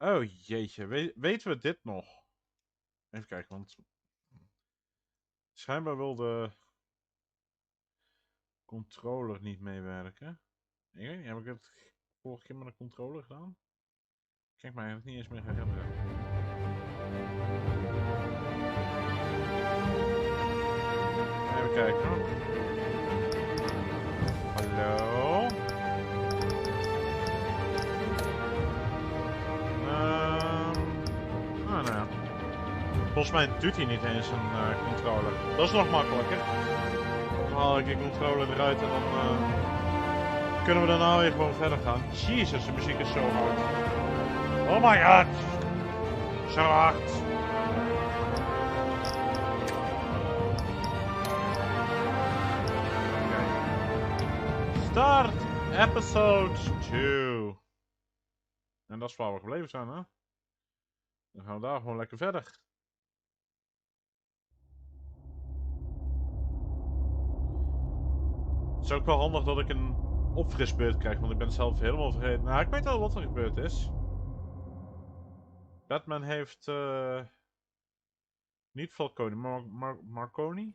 Oh jeetje, weten we dit nog? Even kijken, want schijnbaar wil de controller niet meewerken. Ik weet niet, heb ik het vorige keer met een controller gedaan? Ik kan me eigenlijk niet eens meer herinneren. Even kijken. Hallo? Nou ja. Volgens mij doet hij niet eens een controller. Dat is nog makkelijker. Dan haal ik die controller eruit en dan kunnen we daarna weer gewoon verder gaan. Jezus, de muziek is zo hard. Oh my god. Zo hard. Start episode 2. En dat is waar we gebleven zijn, hè? Dan gaan we daar gewoon lekker verder. Het is ook wel handig dat ik een opfrisbeurt krijg, want ik ben zelf helemaal vergeten. Nou, ik weet wel wat er gebeurd is. Batman heeft niet Falcone, maar Marconi?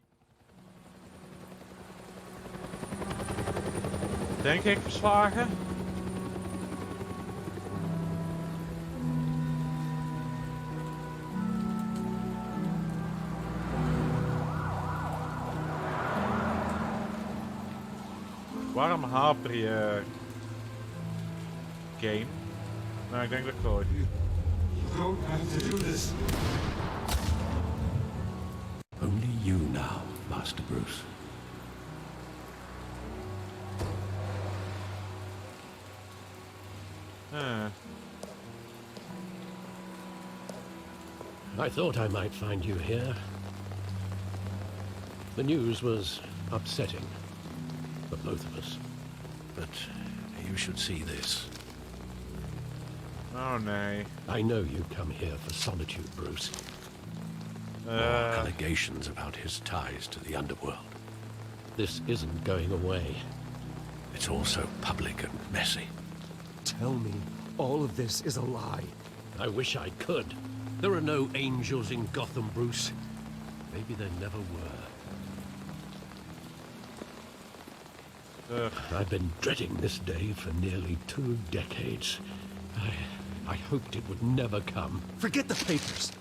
Denk ik verslagen. Waarom haper je game? Nou, ik denk dat ik het ooit. You don't have to do this. Only you now, Master Bruce. I thought I might find you here. The news was upsetting for both of us. But you should see this. Oh nee. I know you come here for solitude, Bruce. More allegations about his ties to the underworld. This isn't going away. It's also public and messy. Tell me all of this is a lie. I wish I could. There are no angels in Gotham, Bruce. Maybe there never were. I've been dreading this day for nearly 2 decades. I hoped it would never come. Forget the papers.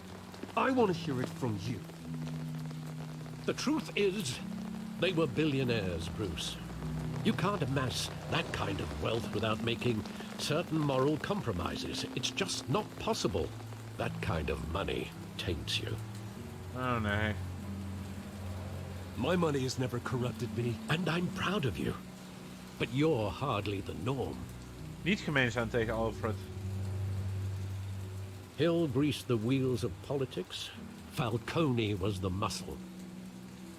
I want to hear it from you. The truth is, they were billionaires, Bruce. You can't amass that kind of wealth without making certain moral compromises. It's just not possible. That kind of money taints you. Oh nee. My money has never corrupted me. And I'm proud of you. But you're hardly the norm. Niet gemeen zijn tegen Alfred. Hill greased the wheels of politics. Falcone was the muscle.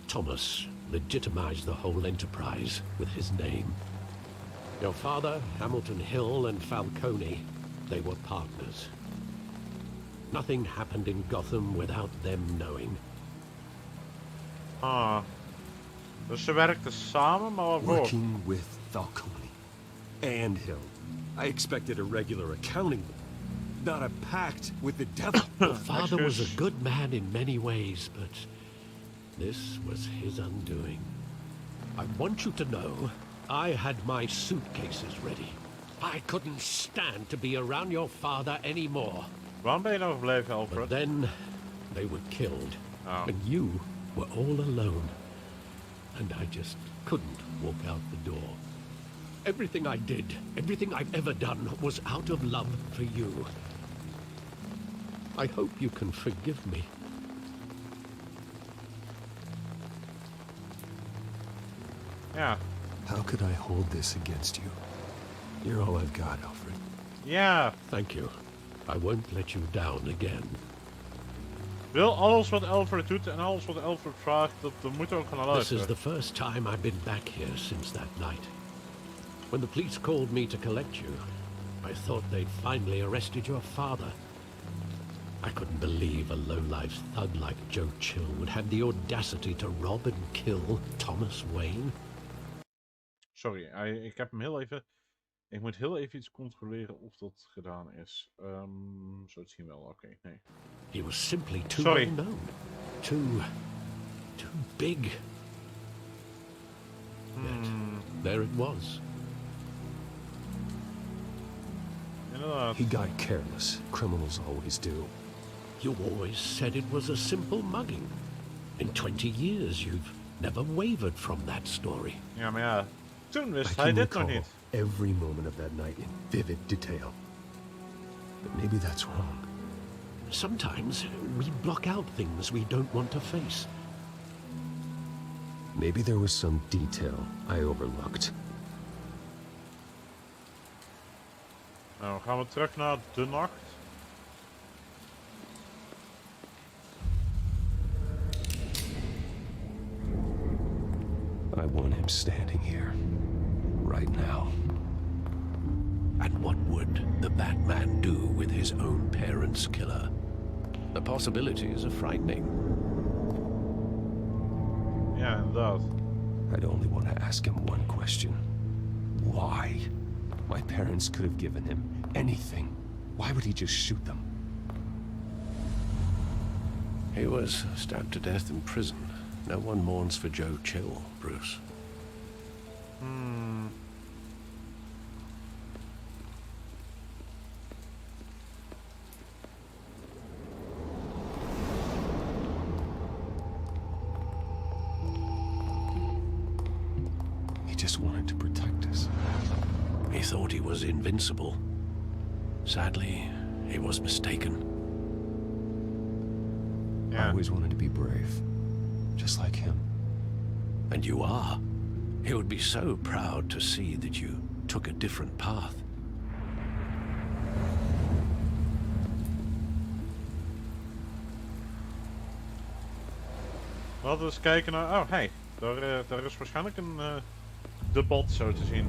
Thomas legitimized the whole enterprise with his name. Your father, Hamilton Hill, and Falcone, they were partners. Nothing happened in Gotham without them knowing. Ah. Dus ze werkten samen, maar waarvoor? Working with Falcone and Hill. I expected a regular accounting, not a pact with the devil. Your father was a good man in many ways, but this was his undoing. I want you to know, I had my suitcases ready. I couldn't stand to be around your father anymore. Waarom ben je nou gebleven, Alfred? But then, they were killed. Oh. And you were all alone. And I just couldn't walk out the door. Everything I did, everything I've ever done, was out of love for you. I hope you can forgive me. Ja. How could I hold this against you? You're all I've got, Alfred. Ja. Thank you. I won't let you down again. Wil alles wat Alfred doet en alles wat Alfred vraagt, dat moet ook gaan This luisteren. is the first time I've been back here since that night. When the police called me to collect you, I thought they'd finally arrested your father. I couldn't believe a low-life thug like Joe Chill would have the audacity to rob and kill Thomas Wayne. Sorry, ik heb hem heel even Ik moet heel even iets controleren of dat gedaan is. Zo te zien wel, oké, nee. He was simply too Sorry. well known. Too big. Yet, there it was. Inderdaad. He got careless. Criminals always do. You always said it was a simple mugging. In 20 years, you've never wavered from that story. Ja, maar ja, toen I wist hij can dit nog recall niet. every moment of that night in vivid detail. But maybe that's wrong. Sometimes we block out things we don't want to face. Maybe there was some detail I overlooked. Nou, gaan we terug naar de nacht. I want him standing here, right now. And what would the Batman do with his own parents' killer? The possibilities are frightening. Ja, inderdaad. I'd only want to ask him one question. Why? My parents could have given him anything. Why would he just shoot them? He was stabbed to death in prison. No one mourns for Joe Chill, Bruce. He just wanted to protect us. He thought he was invincible. Sadly, he was mistaken. I Ja. always wanted to be brave, just like him. And you are. He would be so proud to see that you took a different path. Laten we eens kijken naar... Oh, hey. Daar is waarschijnlijk een debat zo te zien.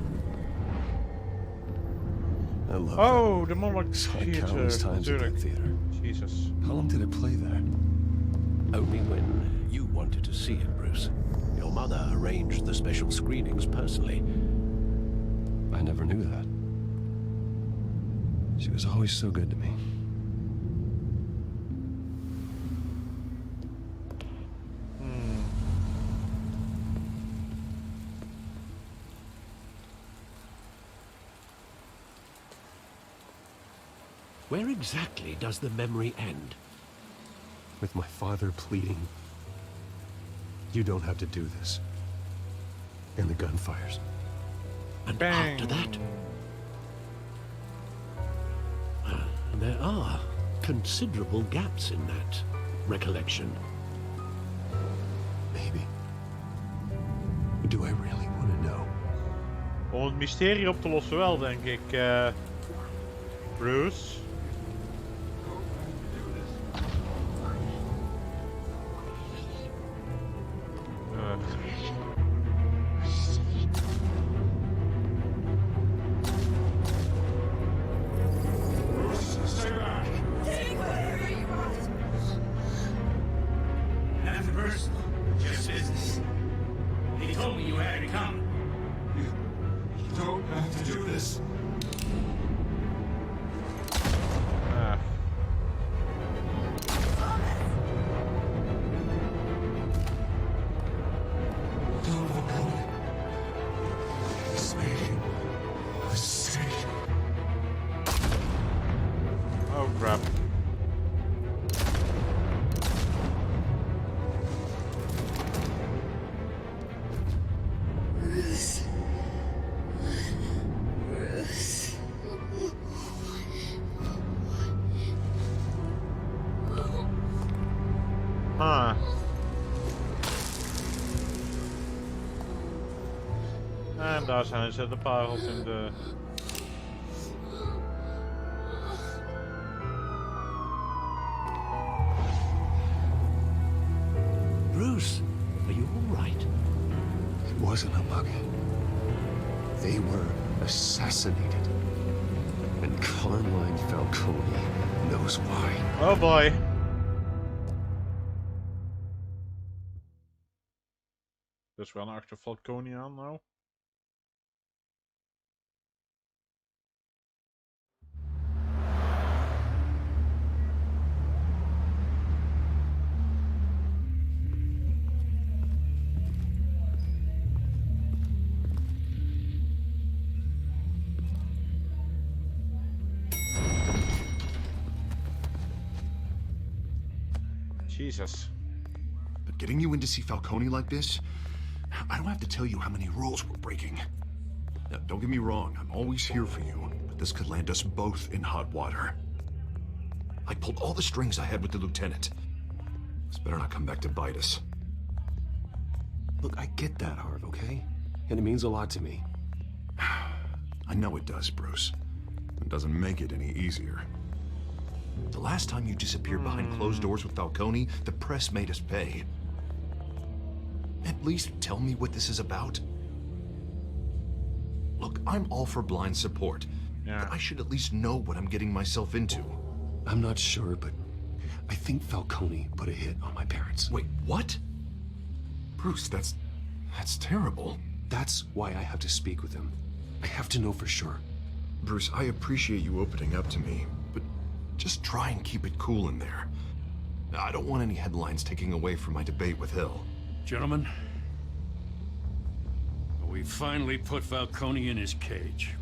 I love Oh, de that. mannelijke Saw it countless theater. times at that Natuurlijk. theater. Jezus. How long did it play there? Only when you wanted to see it, Bruce. Your mother arranged the special screenings personally. I never knew that. She was always so good to me. Where exactly does the memory end? With my father pleading, "You don't have to do this." And the gunfires. And Bang. after that? There are considerable gaps in that recollection. Maybe. Do I really want to know? Om het mysterie op te lossen wel, denk ik. Bruce. Stay back. Take whatever you want. Nothing personal. Just business. He told me you had to come. You don't have to do this. Ah. Don't look at me. It's making a mistake. Oh crap. Bruce. Bruce. Ah. En daar zijn ze, de parels in de... Bruce, are you all right? It wasn't a mugging. They were assassinated. And Carmine Falcone knows why. Oh boy. Dus we gaan achter Falcone aan nou. Jesus. But getting you in to see Falcone like this, I don't have to tell you how many rules we're breaking. Now, don't get me wrong, I'm always here for you, but this could land us both in hot water. I pulled all the strings I had with the lieutenant. This better not come back to bite us. Look, I get that, Harv, okay? And it means a lot to me. I know it does, Bruce. It doesn't make it any easier. The last time you disappeared behind closed doors with Falcone, the press made us pay. At least tell me what this is about. Look, I'm all for blind support, but I should at least know what I'm getting myself into. I'm not sure, but I think Falcone put a hit on my parents. Wait, what? Bruce, that's terrible. That's why I have to speak with him. I have to know for sure. Bruce, I appreciate you opening up to me, but just try and keep it cool in there. I don't want any headlines taking away from my debate with Hill. Gentlemen, we finally put Falcone in his cage.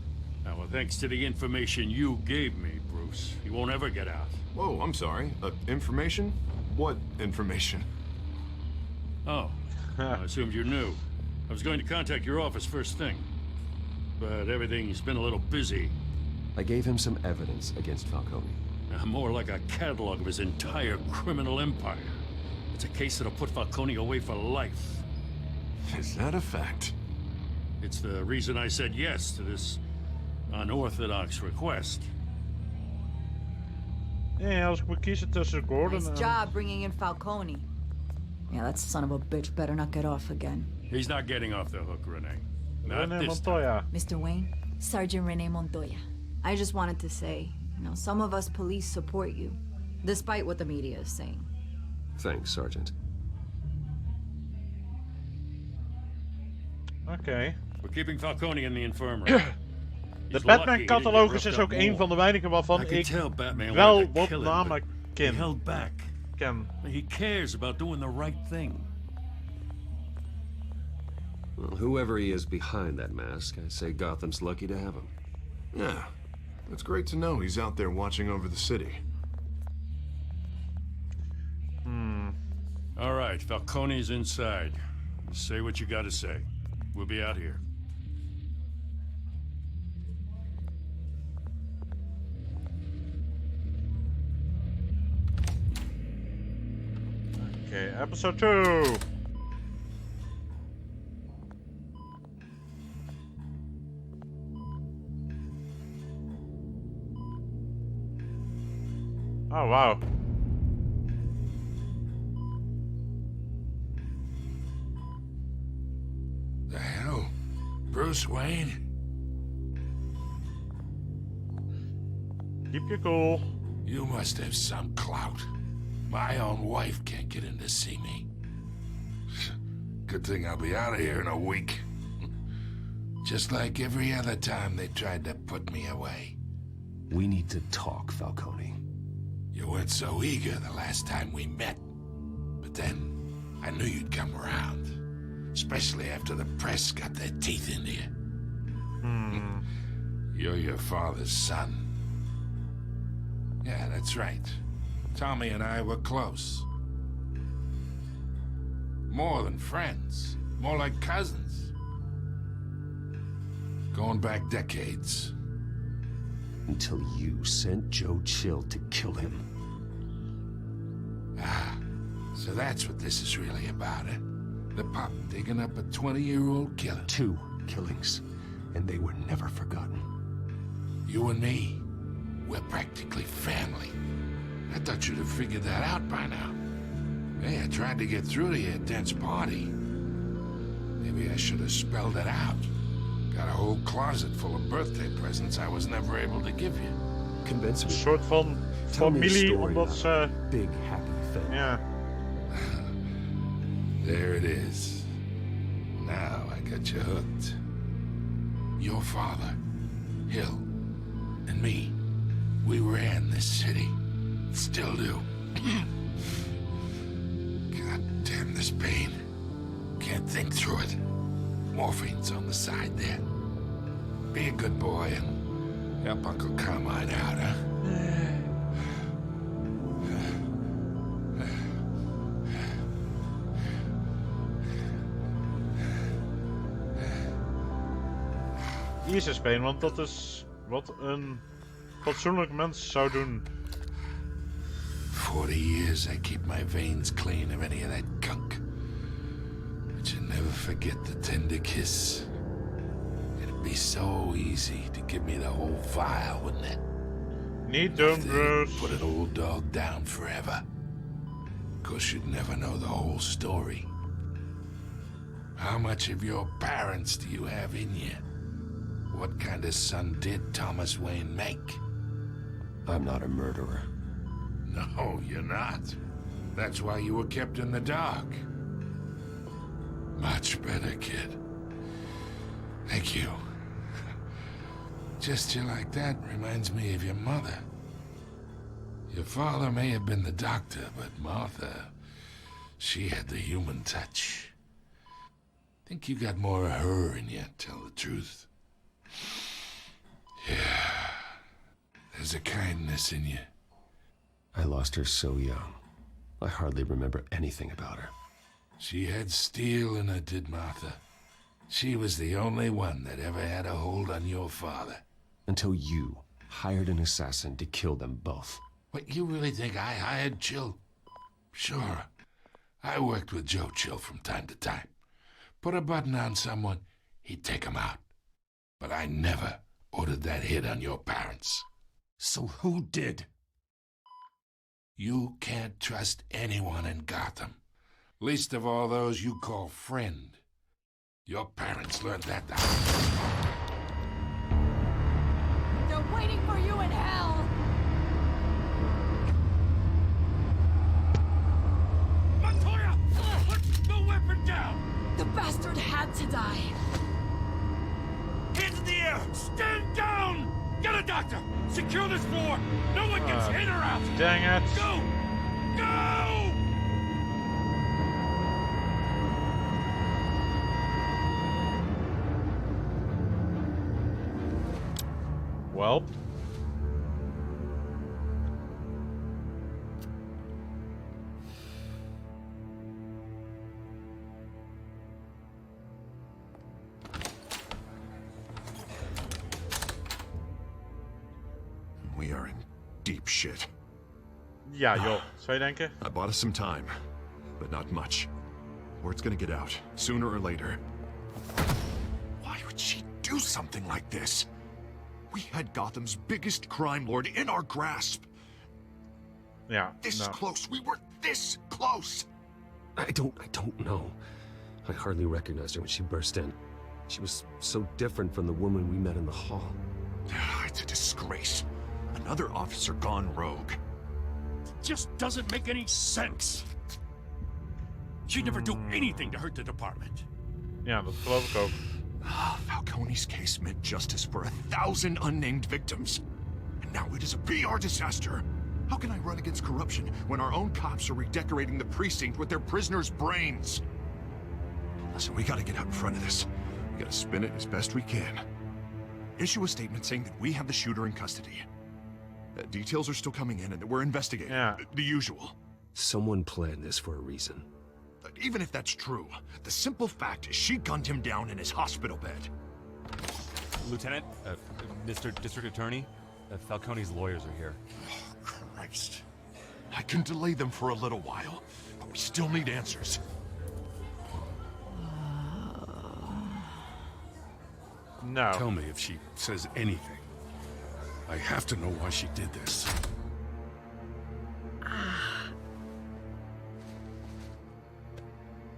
Now, thanks to the information you gave me, Bruce, he won't ever get out. Whoa, I'm sorry. Information? What information? Oh, I assumed you knew. I was going to contact your office first thing, but everything's been a little busy. I gave him some evidence against Falcone. More like a catalog of his entire criminal empire. It's a case that'll put Falcone away for life. Is that a fact? It's the reason I said yes to this unorthodox request. Ja, als ik moet kiezen tussen Gordon Nice en... job bringing in Falcone. Yeah, that son of a bitch better not get off again. He's not getting off the hook, Renee. Not René this time. Montoya. Mr. Wayne, Sergeant Rene Montoya. I just wanted to say, some of us police support you, despite what the media is saying. Thanks, Sergeant. Oké. We're keeping Falcone in the infirmary. De Batman-catalogus is ook een van de weinigen waarvan ik wel wat namen ken. Held back. He cares about doing the right thing. Well, whoever he is behind that mask, I say Gotham's lucky to have him. Yeah, it's great to know he's out there watching over the city. All right, Falcone's inside. Say what you gotta say. We'll be out here. Okay, episode 2. Oh, wow. The hell? Bruce Wayne? Keep you cool. You must have some clout. My own wife can't get in to see me. Good thing I'll be out of here in a week. Just like every other time they tried to put me away. We need to talk, Falcone. You weren't so eager the last time we met. But then, I knew you'd come around. Especially after the press got their teeth into you. You're your father's son. Yeah, that's right. Tommy and I were close. More than friends. More like cousins. Going back decades. Until you sent Joe Chill to kill him. Ah, so that's what this is really about, eh? The pup digging up a 20-year-old killer. 2 killings, and they were never forgotten. You and me, we're practically family. I thought you'd have figured that out by now. Hey, I tried to get through to you at Dent's party. Maybe I should have spelled it out. Got a whole closet full of birthday presents I was never able to give you. Convince Een me. soort van Tell me a familie, story omdat about ze... a big happy family. Ja. There it is. Now I got you hooked. Your father, Hill, and me, we ran this city. Still do. God damn this pain. Can't think through it. Morphine's on the side there. Be a good boy and help Uncle Carmine out, huh? Jesus pain, want dat is wat een fatsoenlijk mens zou doen. 40 years I keep my veins clean of any of that gunk. But you never forget the tender kiss. It'd be so easy to give me the whole vial, wouldn't it? Niet doen, Bruce. Put an old dog down forever. 'Cause you'd never know the whole story. How much of your parents do you have in you? What kind of son did Thomas Wayne make? I'm not a murderer. No, you're not. That's why you were kept in the dark. Much better, kid. Thank you. Gesture like that reminds me of your mother. Your father may have been the doctor, but Martha, she had the human touch. Think you got more of her in you, tell the truth. Yeah. There's a kindness in you. I lost her so young. I hardly remember anything about her. She had steel in her, did Martha. She was the only one that ever had a hold on your father. Until you hired an assassin to kill them both. What, you really think I hired Chill? Sure. I worked with Joe Chill from time to time. Put a button on someone, he'd take him out. But I never ordered that hit on your parents. So who did? You can't trust anyone in Gotham. Least of all those you call friend. Your parents learned that the They're waiting for you in hell! Montoya! Put the weapon down! The bastard had to die. Hands in the air! Stand down! Get a doctor! Secure this floor! No one gets in or out! Dang it. Go! Go! Well. We are in deep shit. Ja, joh. Zou je denken? I bought us some time, but not much. Word's gonna get out, sooner or later. Why would she do something like this? We had Gotham's biggest crime lord in our grasp. Ja, This nou. close. We were this close. I don't know. I hardly recognized her when she burst in. She was so different from the woman we met in the hall. It's a disgrace. Another officer gone rogue. Just doesn't make any sense. She'd never do anything to hurt the department. Ja, dat geloof ik ook. Falcone's case meant justice for 1,000 unnamed victims. And now it is a PR disaster. How can I run against corruption when our own cops are redecorating the precinct with their prisoners' brains? Listen, we gotta get out in front of this. We gotta spin it as best we can. Issue a statement saying that we have the shooter in custody. Details are still coming in and that we're investigating. Yeah. The usual. Someone planned this for a reason. Even if that's true, the simple fact is she gunned him down in his hospital bed. Lieutenant, Mr. District Attorney, Falcone's lawyers are here. Christ. I can delay them for a little while, but we still need answers. Nou. Tell me if she says anything. I have to know why she did this.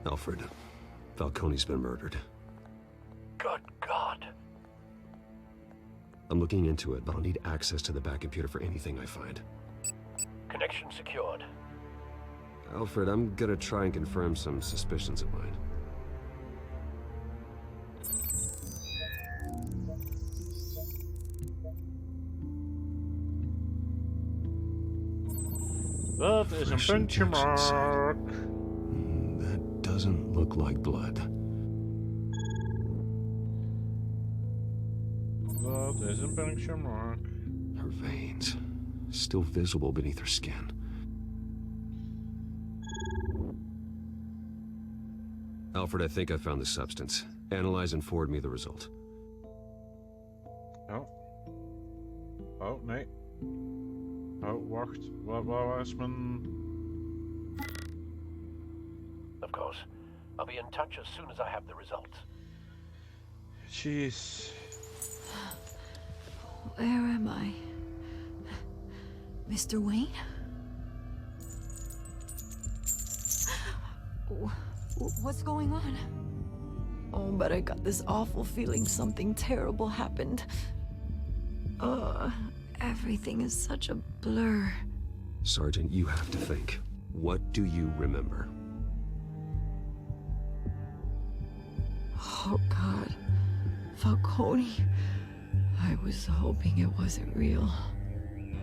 Alfred, Falcone's been murdered. Good God. I'm looking into it, but I'll need access to the back computer for anything I find. Connection secured. Alfred, I'm gonna try and confirm some suspicions of mine. Dat is een puntje mark. That doesn't look like blood. Dat is een puntje mark. Her veins, still visible beneath her skin. Alfred, I think I found the substance. Analyze and forward me the result. Oh, nee. Oh, wacht. Waar is mijn... Of course. I'll be in touch as soon as I have the results. Jeez. Where am I? Mr. Wayne? What's going on? Oh, but I got this awful feeling something terrible happened. Everything is such a blur. Sergeant, you have to think. What do you remember? Oh, God. Falcone. I was hoping it wasn't real.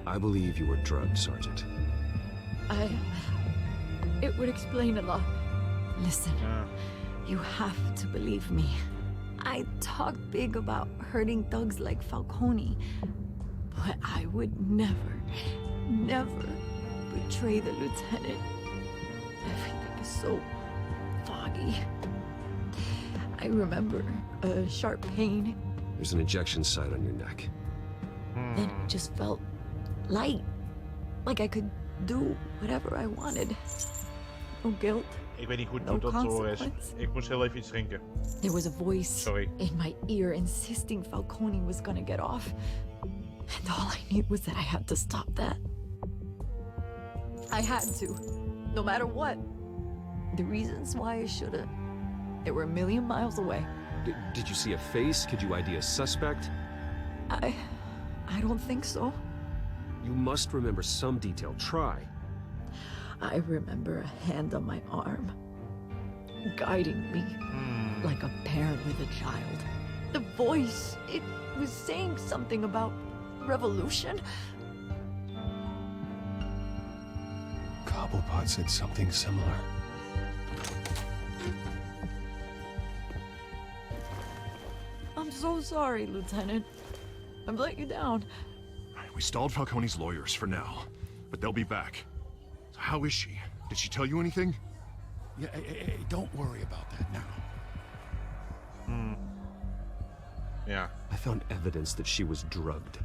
I believe you were drugged, Sergeant. It would explain a lot. Listen, you have to believe me. I talk big about hurting thugs like Falcone, but I would never betray the lieutenant. Everything is so foggy. I remember a sharp pain. There's an injection site on your neck. Then it just felt light. Like I could do whatever I wanted. No guilt. Ik weet niet goed No hoe dat zo is. consequence. Ik moest heel even iets drinken. There was a voice Sorry. in my ear insisting Falcone was gonna get off. And all I knew was that I had to stop that. I had to, no matter what. The reasons why I should've, they were a million miles away. Did you see a face? Could you ID a suspect? I don't think so. You must remember some detail. Try. I remember a hand on my arm, guiding me like a parent with a child. The voice, it was saying something about revolution. Cobblepot said something similar. I'm so sorry, Lieutenant. I've let you down. We stalled Falcone's lawyers for now, but they'll be back. So how is she? Did she tell you anything? Yeah, hey, don't worry about that now. Ja. I found evidence that she was drugged.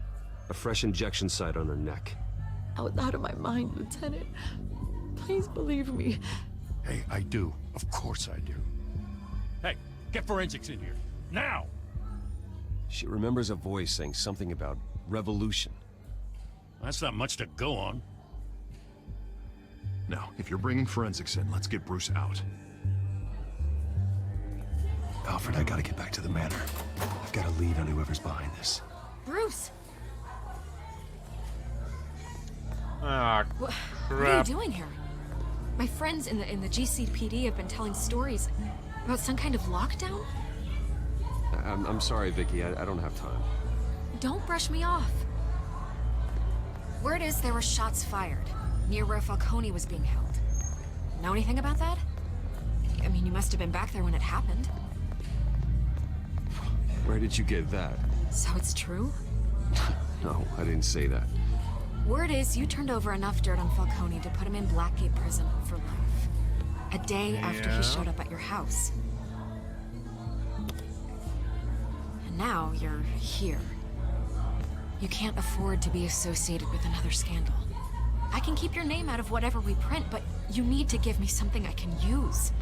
A fresh injection site on her neck. I was out of my mind, Lieutenant. Please believe me. Hey, I do. Of course I do. Hey, get forensics in here. Now! She remembers a voice saying something about revolution. That's not much to go on. Now, if you're bringing forensics in, let's get Bruce out. Alfred, I gotta get back to the manor. I've got a lead on whoever's behind this. Bruce! Ah, What are you crap. doing here? My friends in the GCPD have been telling stories about some kind of lockdown? I'm sorry, Vicky. I don't have time. Don't brush me off. Word is there were shots fired near where Falcone was being held. Know anything about that? I mean, you must have been back there when it happened. Where did you get that? So it's true? No, I didn't say that. Word is you turned over enough dirt on Falcone to put him in Blackgate Prison for life. A day after he showed up at your house. And now you're here. You can't afford to be associated with another scandal. I can keep your name out of whatever we print, but you need to give me something I can use.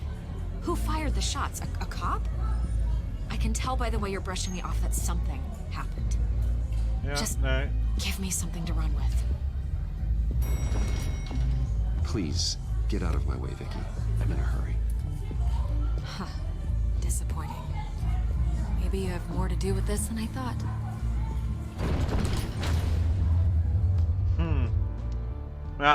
Who fired the shots? A cop? I can tell by the way you're brushing me off that something happened. Ja, Just nee. give me something to run with. Please, get out of my way, Vicky. I'm in a hurry. Huh. Disappointing. Maybe you have more to do with this than I thought.